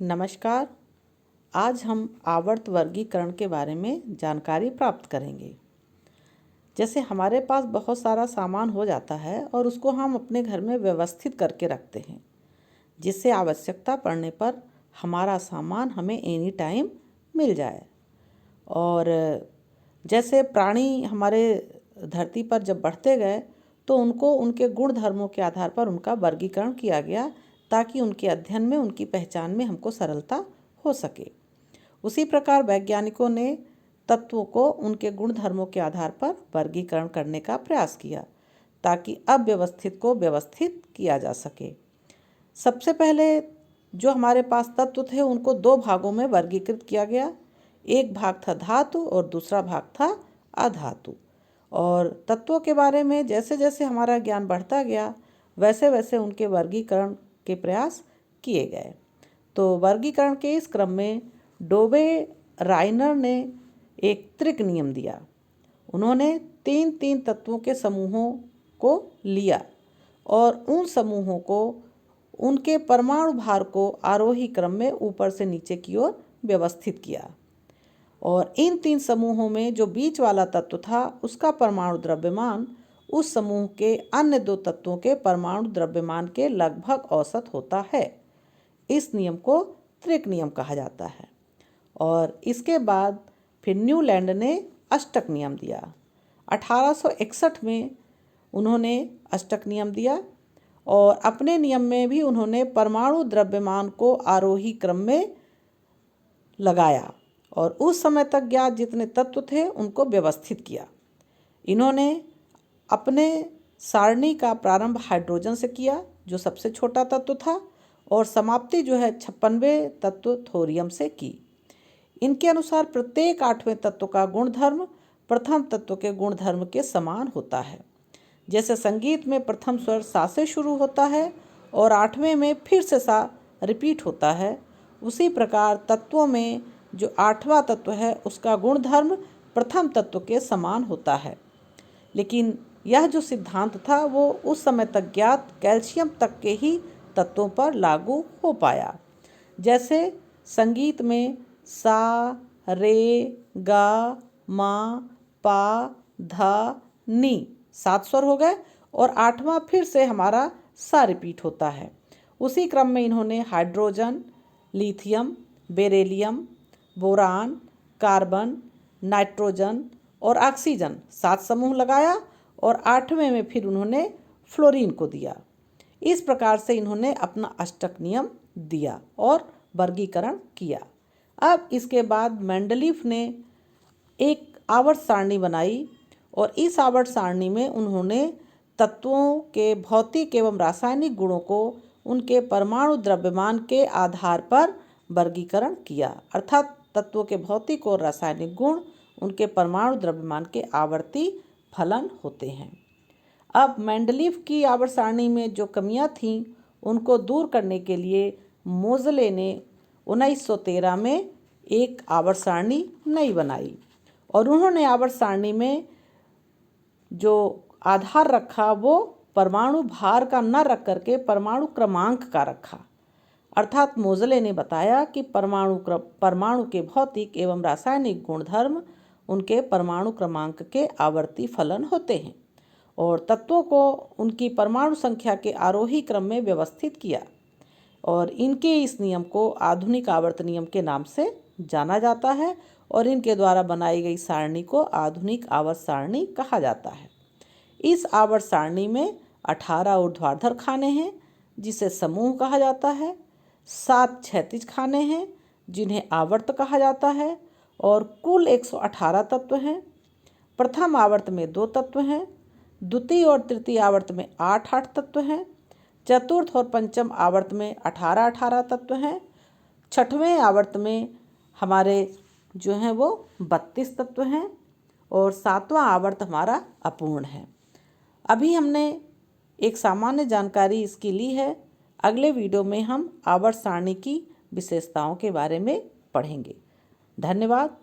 नमस्कार। आज हम आवर्त वर्गीकरण के बारे में जानकारी प्राप्त करेंगे। जैसे हमारे पास बहुत सारा सामान हो जाता है और उसको हम अपने घर में व्यवस्थित करके रखते हैं, जिससे आवश्यकता पड़ने पर हमारा सामान हमें एनी टाइम मिल जाए। और जैसे प्राणी हमारे धरती पर जब बढ़ते गए तो उनको उनके गुण धर्मों के आधार पर उनका वर्गीकरण किया गया, ताकि उनके अध्ययन में, उनकी पहचान में हमको सरलता हो सके। उसी प्रकार वैज्ञानिकों ने तत्वों को उनके गुण धर्मों के आधार पर वर्गीकरण करने का प्रयास किया, ताकि अव्यवस्थित को व्यवस्थित किया जा सके। सबसे पहले जो हमारे पास तत्व थे उनको दो भागों में वर्गीकृत किया गया। एक भाग था धातु और दूसरा भाग था अधातु। और तत्वों के बारे में जैसे जैसे हमारा ज्ञान बढ़ता गया, वैसे वैसे उनके वर्गीकरण के प्रयास किए गए। तो वर्गीकरण के इस क्रम में डोबे राइनर ने एक त्रिक नियम दिया। उन्होंने तीन तीन तत्वों के समूहों को लिया और उन समूहों को, उनके परमाणु भार को आरोही क्रम में ऊपर से नीचे की ओर व्यवस्थित किया। और इन तीन समूहों में जो बीच वाला तत्व था उसका परमाणु द्रव्यमान उस समूह के अन्य दो तत्वों के परमाणु द्रव्यमान के लगभग औसत होता है। इस नियम को त्रिक नियम कहा जाता है। और इसके बाद फिर न्यूलैंड ने अष्टक नियम दिया। 1861 में उन्होंने अष्टक नियम दिया और अपने नियम में भी उन्होंने परमाणु द्रव्यमान को आरोही क्रम में लगाया और उस समय तक ज्ञात जितने तत्व थे उनको व्यवस्थित किया। इन्होंने अपने सारणी का प्रारंभ हाइड्रोजन से किया, जो सबसे छोटा तत्व था, और समाप्ति जो है 56वें तत्व थोरियम से की। इनके अनुसार प्रत्येक 8वें तत्व का गुणधर्म प्रथम तत्व के गुणधर्म के समान होता है। जैसे संगीत में प्रथम स्वर सा से शुरू होता है और 8वें में फिर से सा रिपीट होता है, उसी प्रकार तत्वों में जो 8वां तत्व है उसका गुणधर्म प्रथम तत्व के समान होता है। लेकिन यह जो सिद्धांत था वो उस समय तक ज्ञात कैल्शियम तक के ही तत्वों पर लागू हो पाया। जैसे संगीत में सा, रे, गा, मा, पा, धा, नी 7 स्वर हो गए और 8वां फिर से हमारा सा रिपीट होता है। उसी क्रम में इन्होंने hydrogen, lithium, beryllium, boron, carbon, nitrogen और ऑक्सीजन 7 समूह लगाया और 8वें में फिर उन्होंने फ्लोरीन को दिया। इस प्रकार से इन्होंने अपना अष्टक नियम दिया और वर्गीकरण किया। अब इसके बाद मेंडलीफ ने एक आवर्त सारणी बनाई और इस आवर्त सारणी में उन्होंने तत्वों के भौतिक एवं रासायनिक गुणों को उनके परमाणु द्रव्यमान के आधार पर वर्गीकरण किया। अर्थात तत्वों के भौतिक और रासायनिक गुण उनके परमाणु द्रव्यमान के आवर्ती फलन होते हैं। अब मेंडलीफ की आवर्त सारणी में जो कमियां थीं उनको दूर करने के लिए मोज़ले ने 1913 में एक आवर्त सारणी नई बनाई और उन्होंने आवर्त सारणी में जो आधार रखा वो परमाणु भार का न रख करके परमाणु क्रमांक का रखा। अर्थात मोज़ले ने बताया कि परमाणु के भौतिक एवं रासायनिक गुणधर्म उनके परमाणु क्रमांक के आवर्ती फलन होते हैं और तत्वों को उनकी परमाणु संख्या के आरोही क्रम में व्यवस्थित किया। और इनके इस नियम को आधुनिक आवर्त नियम के नाम से जाना जाता है और इनके द्वारा बनाई गई सारणी को आधुनिक आवर्त सारणी कहा जाता है। इस आवर्त सारणी में 18 ऊर्ध्वाधर खाने हैं जिसे समूह कहा जाता है, 7 क्षैतिज खाने हैं जिन्हें आवर्त कहा जाता है और कुल 118 तत्व हैं। प्रथम आवर्त में 2 तत्व हैं, द्वितीय और तृतीय आवर्त में 8 तत्व हैं, चतुर्थ और पंचम आवर्त में 18 तत्व हैं, 6वें आवर्त में हमारे जो हैं वो 32 तत्व हैं और 7वां आवर्त हमारा अपूर्ण है। अभी हमने एक सामान्य जानकारी इसकी ली है। अगले वीडियो में हम आवर्त सारणी की विशेषताओं के बारे में पढ़ेंगे। धन्यवाद।